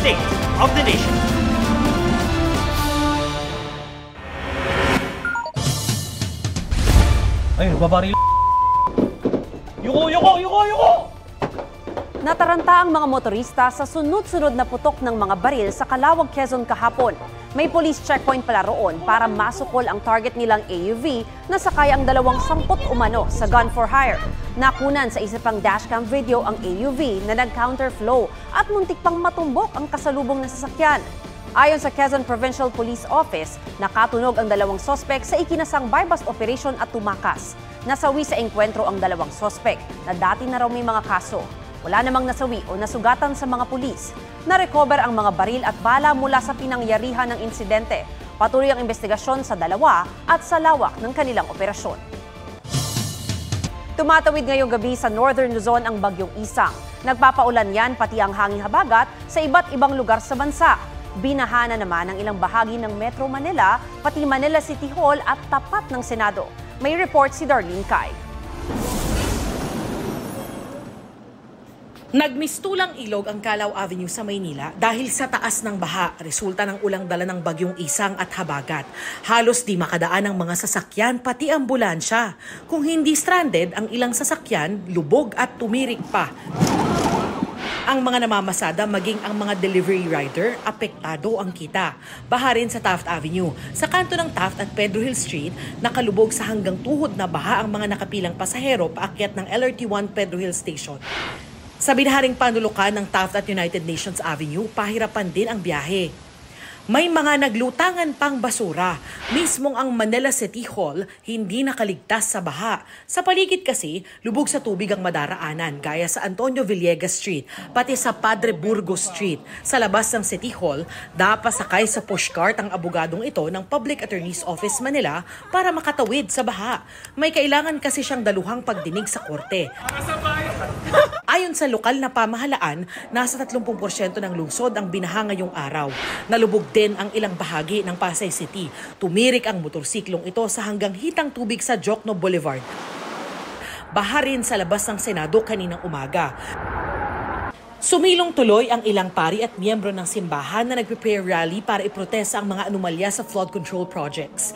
state of the nation. Ay, nagbabaril. Yuko! Nataranta ang mga motorista sa sunod-sunod na putok ng mga baril sa Calawag, Quezon kahapon. May police checkpoint pala roon para masukol ang target nilang AUV na sakay ang 210 umano sa gun for hire. Nakunan sa isa pang dashcam video ang AUV na nag-counterflow at muntik pang matumbok ang kasalubong na sasakyan. Ayon sa Quezon Provincial Police Office, nakatunog ang 2 sospek sa ikinasang bypass operation at tumakas. Nasawi sa engkwentro ang 2 sospek na dati na raw may mga kaso. Wala namang nasawi o nasugatan sa mga pulis. Na-recover ang mga baril at bala mula sa pinangyarihan ng insidente. Patuloy ang investigasyon sa dalawa at sa lawak ng kanilang operasyon. Tumatawid ngayong gabi sa Northern Luzon ang bagyong Isang. Nagpapaulan yan pati ang hangin habagat sa iba't ibang lugar sa bansa. Binahana naman ang ilang bahagi ng Metro Manila, pati Manila City Hall at tapat ng Senado. May report si Darlene Kai. Nagmistulang ilog ang Calao Avenue sa Maynila dahil sa taas ng baha, resulta ng ulang dala ng bagyong Isang at habagat. Halos di makadaan ang mga sasakyan pati ambulansya. Kung hindi stranded, ang ilang sasakyan, lubog at tumirik pa. Ang mga namamasada maging ang mga delivery rider, apektado ang kita. Baha rin sa Taft Avenue. Sa kanto ng Taft at Pedro Hill Street, nakalubog sa hanggang tuhod na baha ang mga nakapilang pasahero paakyat ng LRT1 Pedro Hill Station. Sa binaharing panulukan ng Taft at United Nations Avenue, pahirapan din ang biyahe. May mga naglutangan pang basura. Mismong ang Manila City Hall hindi nakaligtas sa baha. Sa paligid kasi, lubog sa tubig ang madaraanan gaya sa Antonio Villegas Street, pati sa Padre Burgos Street. Sa labas ng City Hall, napasakay sa pushcart ang abogadong ito ng Public Attorney's Office Manila para makatawid sa baha. May kailangan kasi siyang daluhang pagdinig sa korte. Ayon sa lokal na pamahalaan, nasa 30% ng lungsod ang binaha ngayong araw. Nalubog din ang ilang bahagi ng Pasay City. Tumirik ang motorsiklong ito sa hanggang hitang tubig sa Jokno Boulevard. Baha rin sa labas ng Senado kaninang umaga. Sumilong tuloy ang ilang pari at miyembro ng simbahan na nagprepare rally para iprotesta ang mga anomalya sa flood control projects.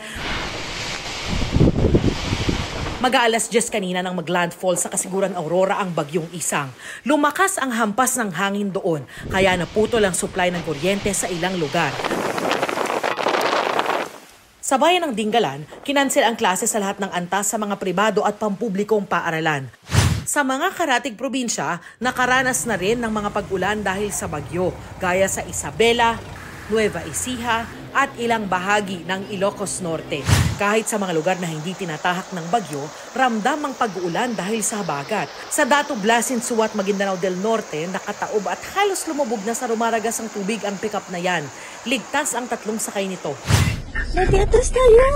Mag-aalas 10 kanina nang maglandfall sa kasiguran Aurora ang bagyong Isang. Lumakas ang hampas ng hangin doon, kaya naputol ang supply ng kuryente sa ilang lugar. Sa bayan ng Dingalan, kinansel ang klase sa lahat ng antas sa mga pribado at pampublikong paaralan. Sa mga karatig probinsya, nakaranas na rin ng mga pag-ulan dahil sa bagyo, gaya sa Isabela, Nueva Ecija at ilang bahagi ng Ilocos Norte. Kahit sa mga lugar na hindi tinatahak ng bagyo, ramdam ang pag-uulan dahil sa habagat. Sa Dato Blasin, Suat, Maguindanao del Norte, nakataob at halos lumubog na sa rumaragas ang tubig ang pickup na yan. Ligtas ang 3 sakay nito. Nag-atras tayo!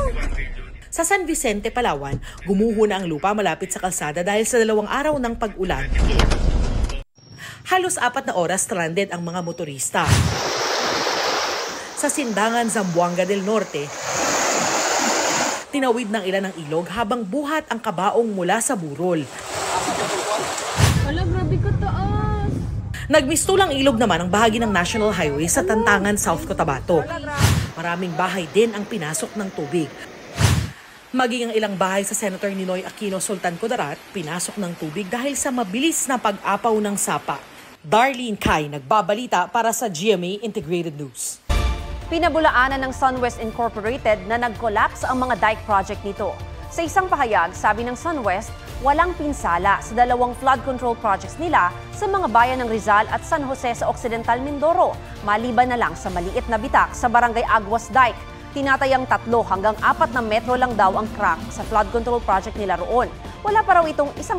Sa San Vicente, Palawan, gumuho na ang lupa malapit sa kalsada dahil sa 2 araw ng pag-ulan. Halos 4 na oras stranded ang mga motorista. Sa Sindangan, Zamboanga del Norte, tinawid ng ilan ng ilog habang buhat ang kabaong mula sa burol. Wala, grabe ka taas! Nagmistulang ilog naman ang bahagi ng National Highway sa Tantangan, South Cotabato. Maraming bahay din ang pinasok ng tubig. Maging ang ilang bahay sa Senator Ninoy Aquino, Sultan Kudarat, pinasok ng tubig dahil sa mabilis na pag-apaw ng sapa. Darlene Kai, nagbabalita para sa GMA Integrated News. Pinabulaanan ng SunWest Incorporated na nag-collapse ang mga dike project nito. Sa isang pahayag, sabi ng SunWest, walang pinsala sa 2 flood control projects nila sa mga bayan ng Rizal at San Jose sa Occidental Mindoro, maliban na lang sa maliit na bitak sa Barangay Aguas Dike. Tinatayang 3 hanggang 4 na metro lang daw ang crack sa flood control project nila roon. Wala pa raw itong 1%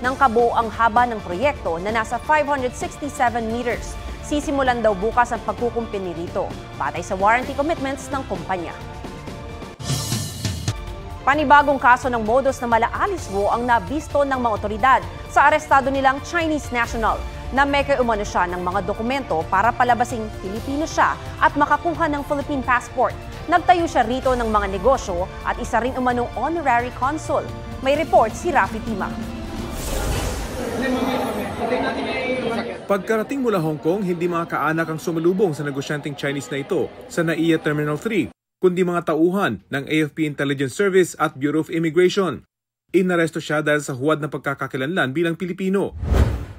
ng kabuoang haba ng proyekto na nasa 567 meters. Sisimulan daw bukas ang pagkukumpuni rito, batay sa warranty commitments ng kumpanya. Panibagong kaso ng modus na mala-aliswo ang nabisto ng mga otoridad sa arestado nilang Chinese national na meke umano siya ng mga dokumento para palabasing Pilipino siya at makakuha ng Philippine passport. Nagtayo siya rito ng mga negosyo at isa rin umanong honorary consul. May report si Rafi Tima. Pagkarating mula Hong Kong, hindi mga kaanak ang sumalubong sa negosyanteng Chinese na ito sa NAIA Terminal 3, kundi mga tauhan ng AFP Intelligence Service at Bureau of Immigration. Inaresto siya dahil sa huwad na pagkakakilanlan bilang Pilipino.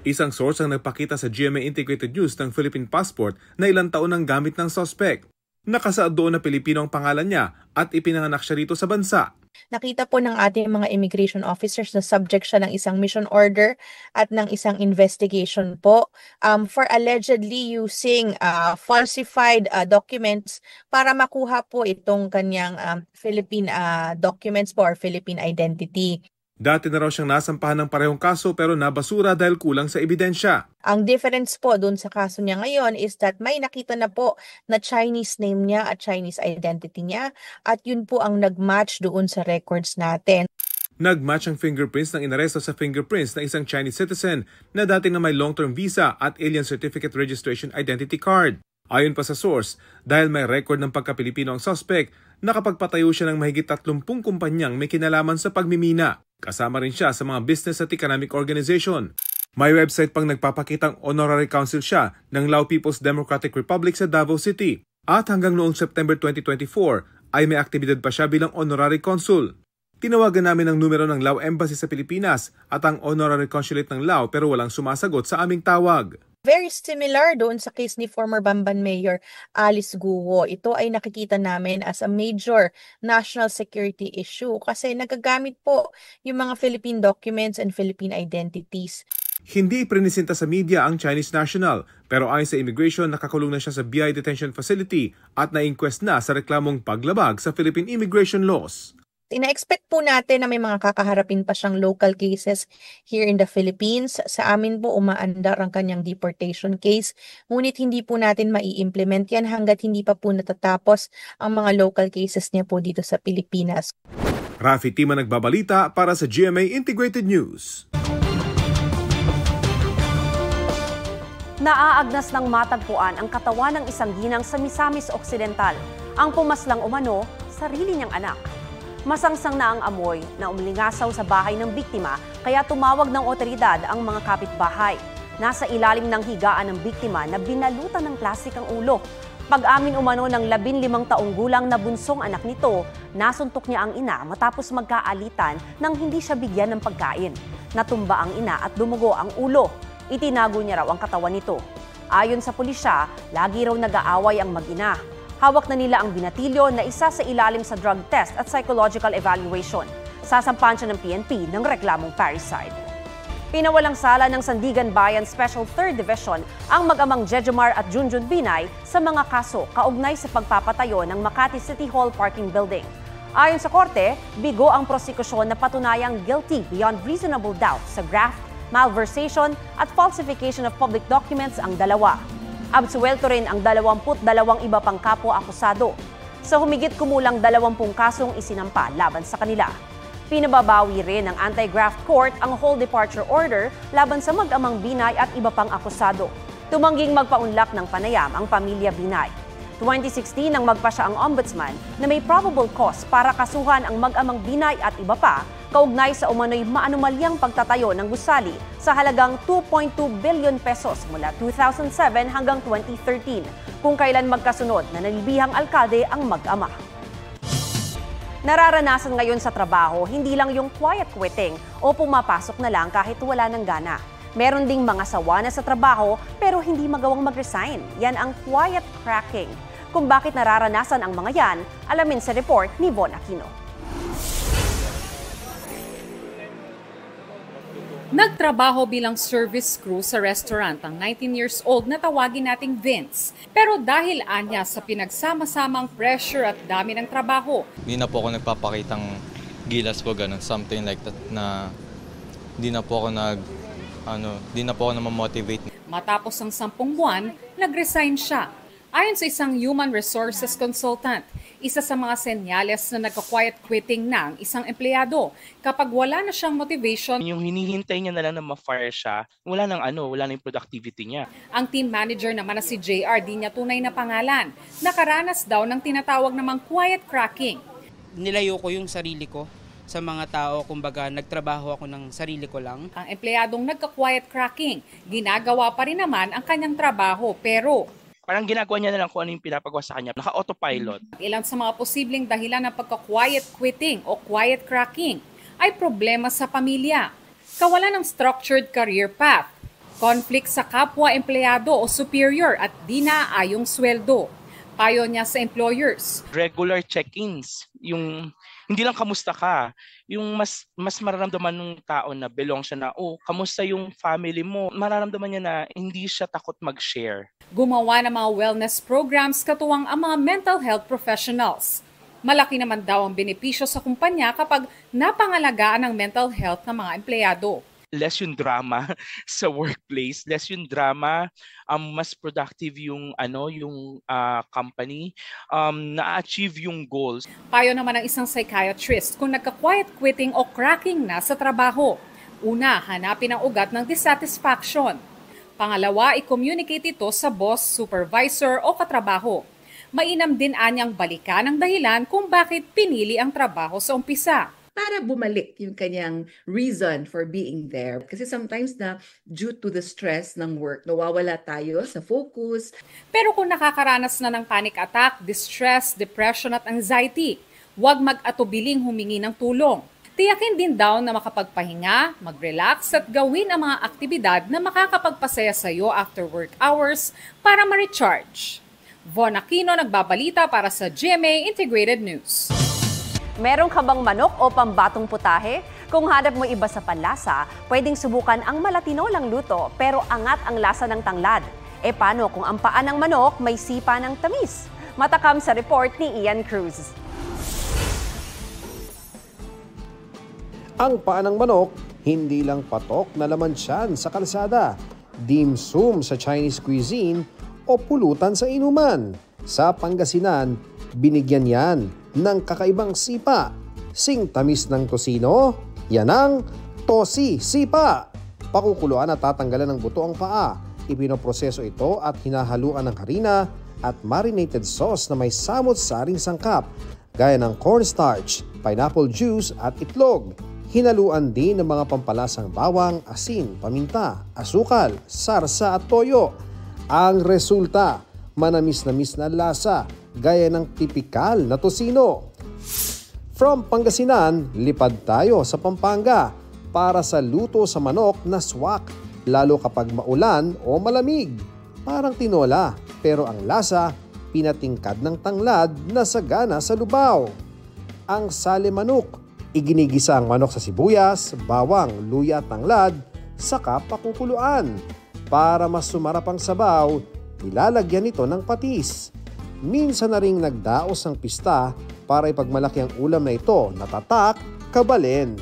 Isang source ang nagpakita sa GMA Integrated News ng Philippine passport na ilang taon ang gamit ng suspect. Nakasaad doon na Pilipino ang pangalan niya at ipinanganak siya rito sa bansa. Nakita po ng ating mga immigration officers na subject siya ng isang mission order at ng isang investigation po for allegedly using falsified documents para makuha po itong kanyang Philippine documents po or Philippine identity. Dati na raw siyang nasampahan ng parehong kaso pero nabasura dahil kulang sa ebidensya. Ang difference po dun sa kaso niya ngayon is that may nakita na po na Chinese name niya at Chinese identity niya at yun po ang nag-match doon sa records natin. Nag-match ang fingerprints ng inaresto sa fingerprints ng isang Chinese citizen na dati na may long-term visa at alien certificate registration identity card. Ayon pa sa source, dahil may record ng pagka-Pilipino ang suspect, nakapagpatayo siya ng mahigit 30 kumpanyang may kinalaman sa pagmimina. Kasama rin siya sa mga business at economic organization. May website pang nagpapakitang honorary counsel siya ng Lao People's Democratic Republic sa Davao City. At hanggang noong September 2024 ay may aktibidad pa siya bilang honorary consul. Tinawagan namin ang numero ng Lao Embassy sa Pilipinas at ang honorary consulate ng Lao pero walang sumasagot sa aming tawag. Very similar doon sa case ni former Bamban Mayor Alice Guo. Ito ay nakikita namin as a major national security issue kasi nagagamit po yung mga Philippine documents and Philippine identities. Hindi prinisinta sa media ang Chinese national pero ayon sa immigration nakakulong na siya sa BI detention facility at na-inquest na sa reklamong paglabag sa Philippine immigration laws. Ina-expect po natin na may mga kakaharapin pa siyang local cases here in the Philippines. Sa amin po umaandar ang kanyang deportation case. Ngunit hindi po natin mai-implement yan hanggat hindi pa po natatapos ang mga local cases niya po dito sa Pilipinas. Rafi Tima nagbabalita para sa GMA Integrated News. Naaagnas ng matagpuan ang katawan ng isang ginang sa Misamis Occidental. Ang pumaslang umano, sarili niyang anak. Masangsang na ang amoy na umilingasaw sa bahay ng biktima kaya tumawag ng otoridad ang mga kapitbahay. Nasa ilalim ng higaan ng biktima na binalutan ng plastik ang ulo. Pag-amin umano ng 15 taong gulang na bunsong anak nito, nasuntok niya ang ina matapos magkaalitan nang hindi siya bigyan ng pagkain. Natumba ang ina at dumugo ang ulo. Itinago niya raw ang katawan nito. Ayon sa pulisya, lagi raw nag-aaway ang mag-ina. Hawak na nila ang binatilyo na isa sa ilalim sa drug test at psychological evaluation. Sasampahan siya ng PNP ng reklamong parricide. Pinawalang sala ng Sandigan Bayan Special 3rd Division ang mag-amang Jejomar at Junjun Binay sa mga kaso kaugnay sa pagpapatayo ng Makati City Hall parking building. Ayon sa korte, bigo ang prosekusyon na patunayang guilty beyond reasonable doubt sa graft, malversation at falsification of public documents ang dalawa. Absuelto rin ang 22 iba pang kapwa-akusado. Sa humigit kumulang 20 kasong isinampa laban sa kanila. Pinababawi rin ng Anti-Graft Court ang whole departure order laban sa mag-amang Binay at iba pang akusado. Tumangging magpaunlak ng panayam ang pamilya Binay. 2016 nang magpasya ang ombudsman na may probable cause para kasuhan ang mag-amang Binay at iba pa kaugnay sa umano'y maanumalyang pagtatayo ng gusali sa halagang 2.2 billion pesos mula 2007 hanggang 2013 kung kailan magkasunod na nalibihang alkalde ang mag-ama. Nararanasan ngayon sa trabaho hindi lang yung quiet quitting o pumapasok na lang kahit wala ng gana. Meron ding mga sawa na sa trabaho pero hindi magawang mag-resign. Yan ang quiet cracking. Kung bakit nararanasan ang mga yan, alamin sa report ni Von Aquino. Nagtrabaho bilang service crew sa restaurant ang 19 years old na tawagin nating Vince. Pero dahil anya sa pinagsama-samang pressure at dami ng trabaho, hindi na po ako nagpapakitang gilas po ganun, something like that na hindi na po ako namamotivate. Matapos ang 10 buwan, nag-resign siya. Ayon sa isang human resources consultant, isa sa mga senyales na nagka-quiet quitting na ang isang empleyado kapag wala na siyang motivation. Yung hinihintay niya na lang na ma-fire siya, wala na yung productivity niya. Ang team manager naman na si JR, di niya tunay na pangalan, nakaranas daw ng tinatawag namang quiet cracking. Nilayo ko yung sarili ko sa mga tao, kumbaga nagtrabaho ako ng sarili ko lang. Ang empleyadong nagka-quiet cracking, ginagawa pa rin naman ang kanyang trabaho pero Parang ginagawa niya na lang kung ano yung pinapagawa sa kanya. Naka-autopilot. ilan sa mga posibleng dahilan ng pagka-quiet quitting o quiet cracking ay problema sa pamilya, kawalan ng structured career path, conflict sa kapwa empleyado o superior at di naaayong sweldo. Payo niya sa employers. Regular check-ins. Yung hindi lang kamusta ka, yung mas mararamdaman ng tao na belong siya na, kamusta yung family mo? Mararamdaman niya na hindi siya takot mag-share. Gumawa ng mga wellness programs katuwang ang mga mental health professionals. Malaki naman daw ang benepisyo sa kumpanya kapag napangalagaan ang mental health ng mga empleyado. Less yung drama sa workplace, less yung drama, mas productive yung company, na-achieve yung goals. Payo naman ng isang psychiatrist kung nagka-quiet quitting o cracking na sa trabaho. Una, hanapin ang ugat ng dissatisfaction. Pangalawa, i-communicate ito sa boss, supervisor o katrabaho. Mainam din anyang balikan ang dahilan kung bakit pinili ang trabaho sa umpisa. Para bumalik yung kanyang reason for being there. Kasi sometimes na due to the stress ng work, nawawala tayo sa focus. Pero kung nakakaranas na ng panic attack, distress, depression at anxiety, huwag mag-atubiling humingi ng tulong. Tiyakin din daw na makapagpahinga, mag-relax at gawin ang mga aktibidad na makakapagpasaya sa iyo after work hours para ma-recharge. Von Aquino nagbabalita para sa GMA Integrated News. Meron ka bang manok o pambatong putahe? Kung hanap mo iba sa panlasa, pwedeng subukan ang malatinolang luto pero angat ang lasa ng tanglad. E paano kung ang paa ng manok may sipa ng tamis? Matakam sa report ni Ian Cruz. Ang paa ng manok, hindi lang patok na laman tiyan sa kalsada, dim sum sa Chinese cuisine o pulutan sa inuman. Sa Pangasinan, binigyan yan ng kakaibang sipa. Sing tamis ng tosino, yan ang tosi sipa. Pakukuluan at tatanggalan ng buto ang paa. Ipinoproseso ito at hinahaluan ng harina at marinated sauce na may samot-saring sangkap, gaya ng cornstarch, pineapple juice at itlog. Hinaluan din ng mga pampalasang bawang, asin, paminta, asukal, sarsa at toyo. Ang resulta, manamis-namis na lasa, gaya ng tipikal na tosino. From Pangasinan, lipad tayo sa Pampanga para sa luto sa manok na swak, lalo kapag maulan o malamig. Parang tinola, pero ang lasa, pinatingkad ng tanglad na sagana sa lubaw. Ang sale manok, iginigisa ang manok sa sibuyas, bawang, luya at tanglad, saka pakukuluan. Para mas sumarap ang sabaw, nilalagyan ito ng patis. Minsan na ring nagdaos ang pista para ipagmalaki ang ulam na ito na tatak, kabalin.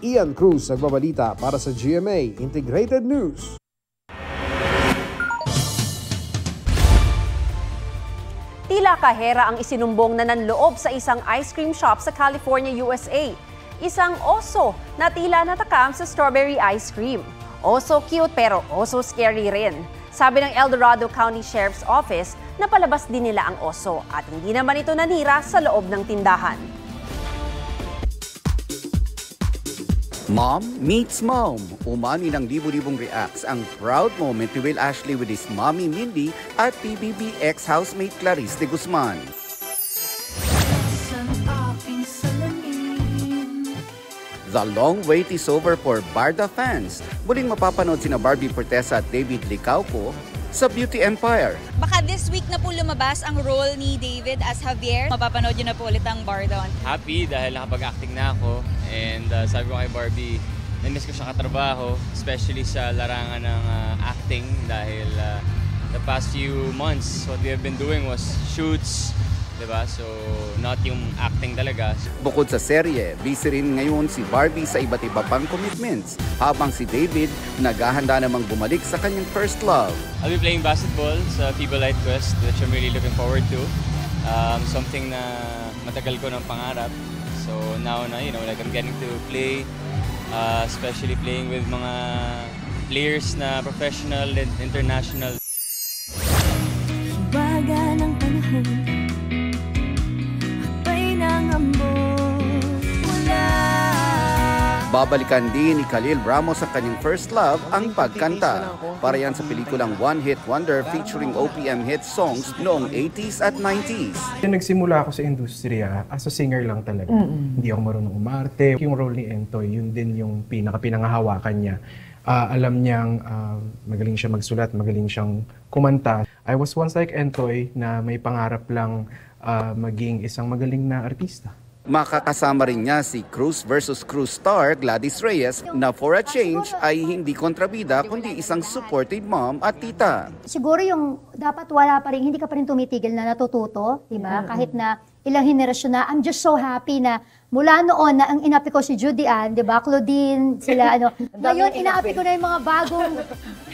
Ian Cruz nagbabalita para sa GMA Integrated News. Tila kahera ang isinumbong na nanloob sa isang ice cream shop sa California, USA. Isang oso na tila natakam sa strawberry ice cream. Oso cute pero oso scary rin. Sabi ng El Dorado County Sheriff's Office, napalabas din nila ang oso at hindi naman ito nanira sa loob ng tindahan. Mom meets mom. Umani ng libu-libong reacts ang proud moment ni Will Ashley with his mommy Mindy at PBB ex-housemate Clarice de Guzman. The long wait is over for Barda fans. Muling mapapanood sina Barbie Fortesa at David Licauco sa Beauty Empire. Baka this week na po lumabas ang role ni David as Javier. Mapapanood yun na po ulit ang Barda. Happy dahil nakapag-acting na ako. And sabi ko kay Barbie, na-miss ko siya katrabaho, especially sa larangan ng acting dahil the past few months, what we have been doing was shoots, diba? So, not yung acting talaga. Bukod sa serye, busy rin ngayon si Barbie sa iba't iba pang commitments, habang si David naghahanda namang bumalik sa kanyang first love. I'll be playing basketball sa FIBA Light Quest, which I'm really looking forward to. Something na matagal ko ng pangarap. So now na, like I'm getting to play, especially playing with mga players na professional and international. Baga ng panahon, akbay ng ambon, wala Babalikan din ni Khalil Ramos sa kanyang first love, ang pagkanta. Para yan sa pelikulang One Hit Wonder featuring OPM hit songs noong 80s at 90s. Nagsimula ako sa industriya as a singer lang talaga. Hindi ako marunong umarte. Yung role ni Entoy, yun din yung pinangahawakan niya. Alam niyang magaling siya magsulat, magaling siyang kumanta. I was once like Entoy na may pangarap lang maging isang magaling na artista. Makakasama rin niya si Cruz versus Cruz star Gladys Reyes na for a change ay hindi kontrabida kundi isang supportive mom at tita. Siguro yung dapat wala pa rin, hindi ka pa rin tumitigil na natututo, di ba? Kahit na ilang henerasyon na, I'm just so happy na mula noon na ang inaapi ko si Judy Ann, di ba? Claudine, sila ano. Ngayon inaapi ko na yung mga bagong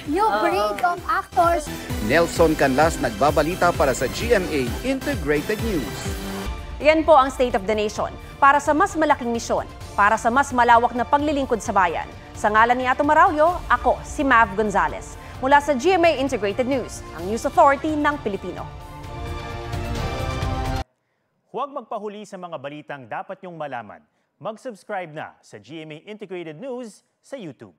new breed of actors. Nelson Canlas nagbabalita para sa GMA Integrated News. Yan po ang State of the Nation. Para sa mas malaking misyon, para sa mas malawak na paglilingkod sa bayan. Sa ngalan ni Ato Maraulio, ako si Mav Gonzalez. Mula sa GMA Integrated News, ang News Authority ng Pilipino. Huwag magpahuli sa mga balitang dapat niyong malaman. Mag-subscribe na sa GMA Integrated News sa YouTube.